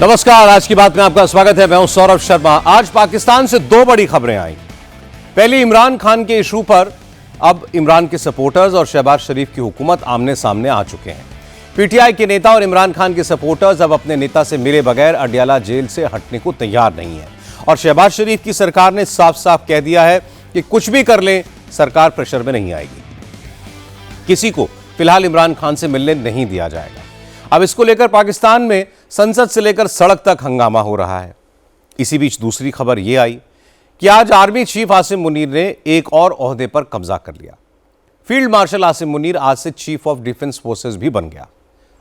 नमस्कार, आज की बात में आपका स्वागत है। मैं हूं सौरभ शर्मा। आज पाकिस्तान से दो बड़ी खबरें आई। पहली, इमरान खान के इशू पर अब इमरान के सपोर्टर्स और शहबाज शरीफ की हुकूमत आमने सामने आ चुके हैं। पीटीआई के नेता और इमरान खान के सपोर्टर्स अब अपने नेता से मिले बगैर अडयाला जेल से हटने को तैयार नहीं है और शहबाज शरीफ की सरकार ने साफ साफ कह दिया है कि कुछ भी कर लें, सरकार प्रेशर में नहीं आएगी। किसी को फिलहाल इमरान खान से मिलने नहीं दिया जाएगा। अब इसको लेकर पाकिस्तान में संसद से लेकर सड़क तक हंगामा हो रहा है। इसी बीच दूसरी खबर यह आई कि आज आर्मी चीफ आसिम मुनीर ने एक और ओहदे पर कब्जा कर लिया। फील्ड मार्शल आसिम मुनीर आज से चीफ ऑफ डिफेंस फोर्सेस भी बन गया।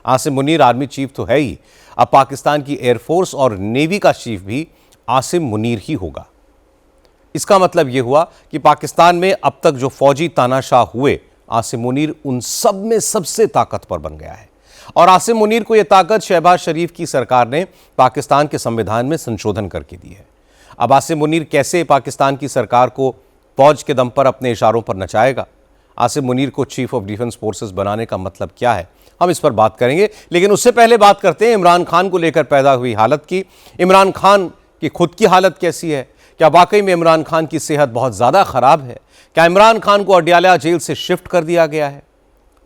आसिम मुनीर आर्मी चीफ तो है ही, अब पाकिस्तान की एयरफोर्स और नेवी का चीफ भी आसिम मुनीर ही होगा। इसका मतलब यह हुआ कि पाकिस्तान में अब तक जो फौजी तानाशाह हुए, आसिम मुनीर उन सब में सबसे ताकतवर बन गया है। और आसिम मुनीर को यह ताकत शहबाज शरीफ की सरकार ने पाकिस्तान के संविधान में संशोधन करके दी है। अब आसिम मुनीर कैसे पाकिस्तान की सरकार को फौज के दम पर अपने इशारों पर नचाएगा? आसिम मुनीर को चीफ ऑफ डिफेंस फोर्सेस बनाने का मतलब क्या है? हम इस पर बात करेंगे, लेकिन उससे पहले बात करते हैं इमरान खान को लेकर पैदा हुई हालत की। इमरान खान की खुद की हालत कैसी है? क्या वाकई में इमरान खान की सेहत बहुत ज्यादा खराब है? क्या इमरान खान को अडयाला जेल से शिफ्ट कर दिया गया है?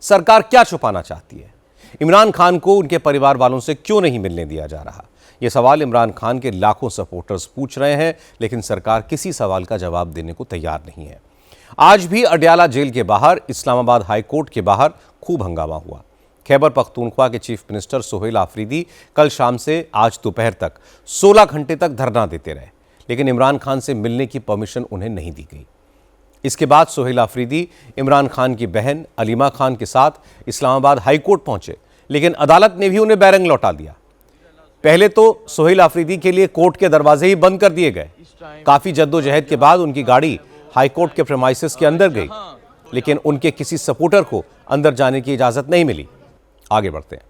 सरकार क्या छुपाना चाहती है? इमरान खान को उनके परिवार वालों से क्यों नहीं मिलने दिया जा रहा? यह सवाल इमरान खान के लाखों सपोर्टर्स पूछ रहे हैं, लेकिन सरकार किसी सवाल का जवाब देने को तैयार नहीं है। आज भी अडयाला जेल के बाहर, इस्लामाबाद हाई कोर्ट के बाहर खूब हंगामा हुआ। खैबर पख्तूनख्वा के चीफ मिनिस्टर सोहेल आफरीदी कल शाम से आज दोपहर तक 16 घंटे तक धरना देते रहे, लेकिन इमरान खान से मिलने की परमिशन उन्हें नहीं दी गई। इसके बाद सोहेल आफरीदी इमरान खान की बहन अलीमा खान के साथ इस्लामाबाद हाई कोर्ट पहुंचे, लेकिन अदालत ने भी उन्हें बैरंग लौटा दिया। पहले तो सोहेल आफरीदी के लिए कोर्ट के दरवाजे ही बंद कर दिए गए। काफी जद्दोजहद के बाद उनकी गाड़ी हाई कोर्ट के प्रेमाइसेस के अंदर गई, लेकिन उनके किसी सपोर्टर को अंदर जाने की इजाजत नहीं मिली। आगे बढ़ते हैं।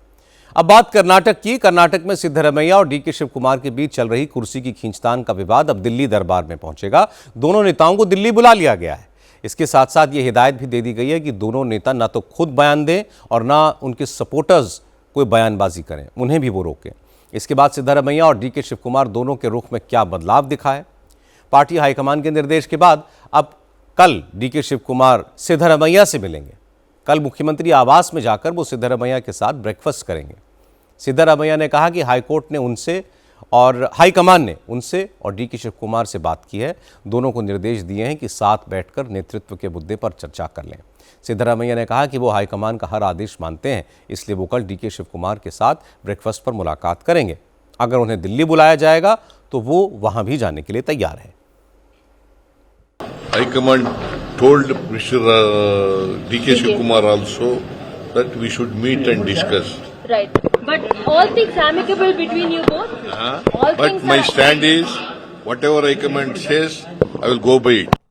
अब बात कर्नाटक की। कर्नाटक में सिद्धरमैया और डीके शिव कुमार के बीच चल रही कुर्सी की खींचतान का विवाद अब दिल्ली दरबार में पहुंचेगा। दोनों नेताओं को दिल्ली बुला लिया गया है। इसके साथ साथ यह हिदायत भी दे दी गई है कि दोनों नेता ना तो खुद बयान दें और ना उनके सपोर्टर्स कोई बयानबाजी करें, उन्हें भी वो रोकें। इसके बाद सिद्धरमैया और डीके शिव कुमार दोनों के रुख में क्या बदलाव दिखा है? पार्टी हाईकमान के निर्देश के बाद अब कल डीके शिव कुमार सिद्धरमैया से मिलेंगे। कल मुख्यमंत्री आवास में जाकर वो सिद्धरमैया के साथ ब्रेकफास्ट करेंगे। सिद्धरमैया ने कहा कि हाईकोर्ट ने उनसे और हाईकमान ने उनसे और डीके शिव कुमार से बात की है। दोनों को निर्देश दिए हैं कि साथ बैठकर नेतृत्व के मुद्दे पर चर्चा कर लें। सिद्धरमैया ने कहा कि वो हाईकमान का हर आदेश मानते हैं, इसलिए वो कल डीके शिव कुमार के साथ ब्रेकफास्ट पर मुलाकात करेंगे। अगर उन्हें दिल्ली बुलाया जाएगा तो वो वहां भी जाने के लिए तैयार है। High command told Mr. D.K. Shivkumar also that we should meet and discuss. Right. But all things amicable between you both? But my stand is, whatever High-Command says, I will go by it.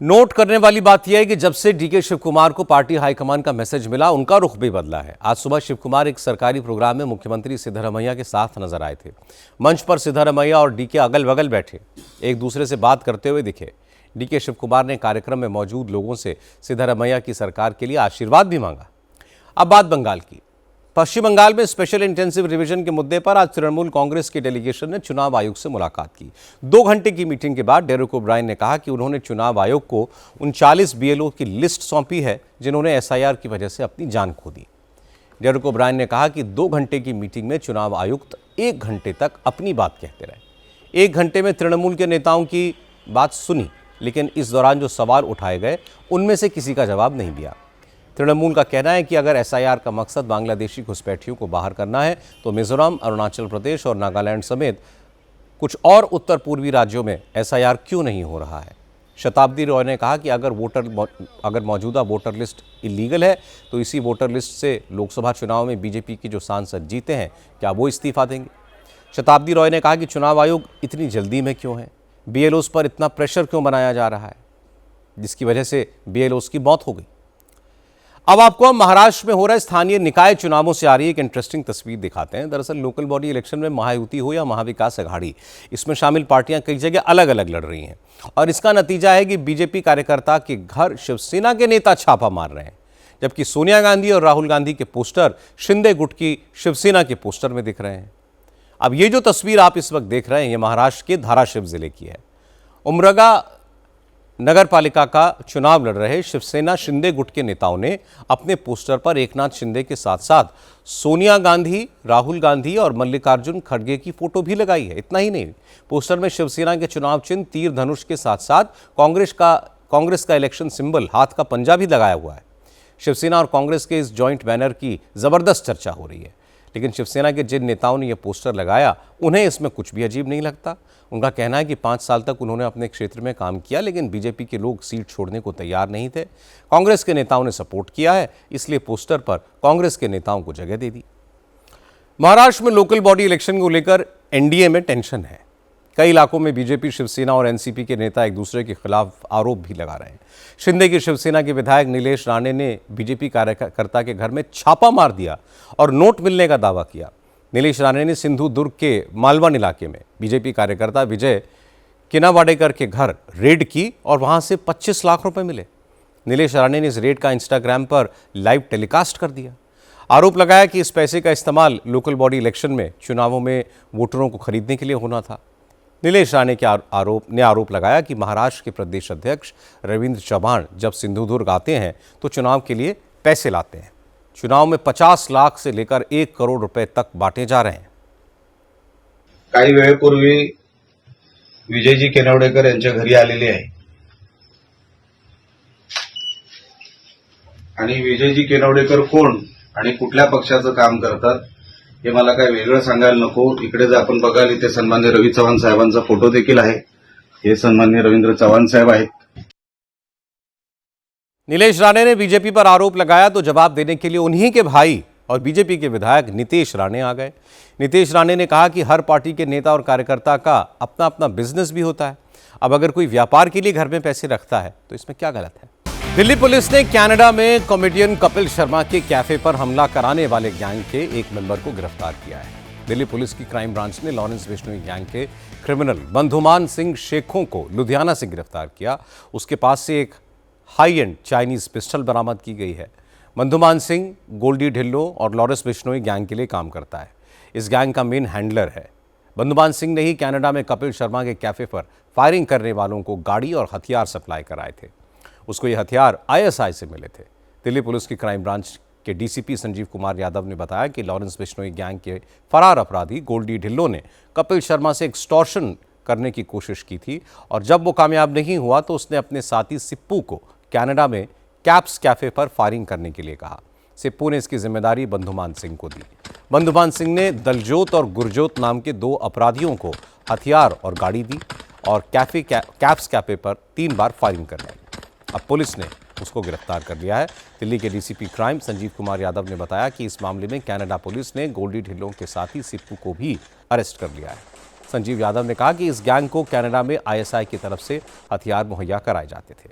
Note करने वाली बात यह है कि जब से DK Shiv Kumar को party high command का मैसेज मिला, उनका रुख भी बदला है। आज सुबह शिव कुमार एक सरकारी प्रोग्राम में मुख्यमंत्री सिद्धरमैया के साथ नजर आए थे। मंच पर सिद्धरमैया और डीके अगल बगल बैठे एक दूसरे से बात करते हुए दिखे। डीके शिव कुमार ने कार्यक्रम में मौजूद लोगों से सिद्धरमैया की सरकार के लिए आशीर्वाद भी मांगा। अब बात बंगाल की। पश्चिम बंगाल में स्पेशल इंटेंसिव रिवीजन के मुद्दे पर आज तृणमूल कांग्रेस की डेलीगेशन ने चुनाव आयोग से मुलाकात की। 2 घंटे की मीटिंग के बाद डेरेक ओब्रायन ने कहा कि उन्होंने चुनाव आयोग को 39 बीएलओ की लिस्ट सौंपी है जिन्होंने एसआईआर की वजह से अपनी जान खो दी। डेरेक ओब्रायन ने कहा कि 2 घंटे की मीटिंग में चुनाव आयुक्त 1 घंटे तक अपनी बात कहते रहे। 1 घंटे में तृणमूल के नेताओं की बात सुनी, लेकिन इस दौरान जो सवाल उठाए गए उनमें से किसी का जवाब नहीं दिया। तृणमूल का कहना है कि अगर एसआईआर का मकसद बांग्लादेशी घुसपैठियों को बाहर करना है तो मिजोरम, अरुणाचल प्रदेश और नागालैंड समेत कुछ और उत्तर पूर्वी राज्यों में एसआईआर क्यों नहीं हो रहा है। शताब्दी रॉय ने कहा कि अगर मौजूदा वोटर लिस्ट इलीगल है तो इसी वोटर लिस्ट से लोकसभा चुनाव में बीजेपी की जो सांसद जीते हैं, क्या वो इस्तीफा देंगे? शताब्दी रॉय ने कहा कि चुनाव आयोग इतनी जल्दी में क्यों है, बीएलओस पर इतना प्रेशर क्यों बनाया जा रहा है, जिसकी वजह से बीएलओस की मौत हो गई। अब आपको हम महाराष्ट्र में हो रहे स्थानीय निकाय चुनावों से आ रही एक इंटरेस्टिंग तस्वीर दिखाते हैं। दरअसल लोकल बॉडी इलेक्शन में महायुति हो या महाविकास अघाड़ी, इसमें शामिल पार्टियां कई जगह अलग अलग लड़ रही हैं और इसका नतीजा है कि बीजेपी कार्यकर्ता के घर शिवसेना के नेता छापा मार रहे हैं, जबकि सोनिया गांधी और राहुल गांधी के पोस्टर शिंदे गुट की शिवसेना के पोस्टर में दिख रहे हैं। अब ये जो तस्वीर आप इस वक्त देख रहे हैं, ये महाराष्ट्र के धाराशिव जिले की है। उमरगा नगर पालिका का चुनाव लड़ रहे शिवसेना शिंदे गुट के नेताओं ने अपने पोस्टर पर एकनाथ शिंदे के साथ साथ सोनिया गांधी, राहुल गांधी और मल्लिकार्जुन खड़गे की फोटो भी लगाई है। इतना ही नहीं, पोस्टर में शिवसेना के चुनाव चिन्ह तीर धनुष के साथ साथ कांग्रेस का इलेक्शन सिंबल हाथ का पंजा भी लगाया हुआ है। शिवसेना और कांग्रेस के इस जॉइंट बैनर की जबरदस्त चर्चा हो रही है, लेकिन शिवसेना के जिन नेताओं ने यह पोस्टर लगाया उन्हें इसमें कुछ भी अजीब नहीं लगता। उनका कहना है कि 5 साल तक उन्होंने अपने क्षेत्र में काम किया, लेकिन बीजेपी के लोग सीट छोड़ने को तैयार नहीं थे। कांग्रेस के नेताओं ने सपोर्ट किया है, इसलिए पोस्टर पर कांग्रेस के नेताओं को जगह दे दी। महाराष्ट्र में लोकल बॉडी इलेक्शन को लेकर एनडीए में टेंशन है। कई इलाकों में बीजेपी, शिवसेना और एनसीपी के नेता एक दूसरे के खिलाफ आरोप भी लगा रहे हैं। शिंदे की शिवसेना के विधायक नीलेश राणे ने बीजेपी कार्यकर्ता के घर में छापा मार दिया और नोट मिलने का दावा किया। नीलेश राणे ने सिंधु दुर्ग के मालवन इलाके में बीजेपी कार्यकर्ता विजय किनावाडेकर के घर रेड की और वहां से 25 लाख रुपए मिले। नीलेश राणे ने इस रेड का इंस्टाग्राम पर लाइव टेलीकास्ट कर दिया। आरोप लगाया कि इस पैसे का इस्तेमाल लोकल बॉडी इलेक्शन में चुनावों में वोटरों को खरीदने के लिए होना था। नीलेश राणे के आरोप लगाया कि महाराष्ट्र के प्रदेश अध्यक्ष रविंद्र चव्हाण जब सिंधुदुर्ग आते हैं तो चुनाव के लिए पैसे लाते हैं। चुनाव में 50 लाख से लेकर 1 करोड़ रुपए तक बांटे जा रहे हैं। काही वेळेपूर्वी विजयजी केनवडेकर यांच्या घरी आलेले आहे आणि विजयजी केनवडेकर कोण आणि कुठल्या पक्षाचं काम करतात हे मला काय वेगळं सांगायला नको। इकडे जर आपण बघाल इथे सन्माननीय रवी चव्हाण साहेबांचा फोटो देखील आहे। हे सन्माननीय रवींद्र चव्हाण साहेब आहेत। नीलेश राणे ने बीजेपी पर आरोप लगाया तो जवाब देने के लिए उन्हीं के भाई और बीजेपी के विधायक नीतेश राणे आ गए। नीतेश राणे ने कहा कि हर पार्टी के नेता और कार्यकर्ता का अपना अपना बिजनेस भी होता है। अब अगर कोई व्यापार के लिए घर में पैसे रखता है तो इसमें क्या गलत है। दिल्ली पुलिस ने कनाडा में कॉमेडियन कपिल शर्मा के कैफे पर हमला कराने वाले गैंग के एक मेंबर को गिरफ्तार किया है। दिल्ली पुलिस की क्राइम ब्रांच ने लॉरेंस बिश्नोई गैंग के क्रिमिनल बंधुमान सिंह शेखों को लुधियाना से गिरफ्तार किया। उसके पास से एक हाई एंड चाइनीज पिस्टल बरामद की गई है। बंधुमान सिंह गोल्डी ढिल्लो और लॉरेंस बिश्नोई गैंग के लिए काम करता है। इस गैंग का मेन हैंडलर है। बंधुमान सिंह ने ही कनाडा में कपिल शर्मा के कैफे पर फायरिंग करने वालों को गाड़ी और हथियार सप्लाई कराए थे। उसको ये हथियार आईएसआई से मिले थे। दिल्ली पुलिस की क्राइम ब्रांच के डीसीपी संजीव कुमार यादव ने बताया कि लॉरेंस बिश्नोई गैंग के फरार अपराधी गोल्डी ढिल्लो ने कपिल शर्मा से एक्सटॉर्शन करने की कोशिश की थी और जब वो कामयाब नहीं हुआ तो उसने अपने साथी सिप्पू को कनाडा में कैप्स कैफे पर फायरिंग करने के लिए कहा। सिप्पू ने इसकी जिम्मेदारी बंधुमान सिंह को दी। बंधुमान सिंह ने दलजोत और गुरजोत नाम के 2 अपराधियों को हथियार और गाड़ी दी और कैप्स कैफे पर 3 बार फायरिंग करवाई। अब पुलिस ने उसको गिरफ्तार कर लिया है। दिल्ली के डीसीपी क्राइम संजीव कुमार यादव ने बताया कि इस मामले में कनाडा पुलिस ने गोल्डी ढिल्लों के साथी सिप्पू को भी अरेस्ट कर लिया है। संजीव यादव ने कहा कि इस गैंग को कनाडा में आईएसआई की तरफ से हथियार मुहैया कराए जाते थे।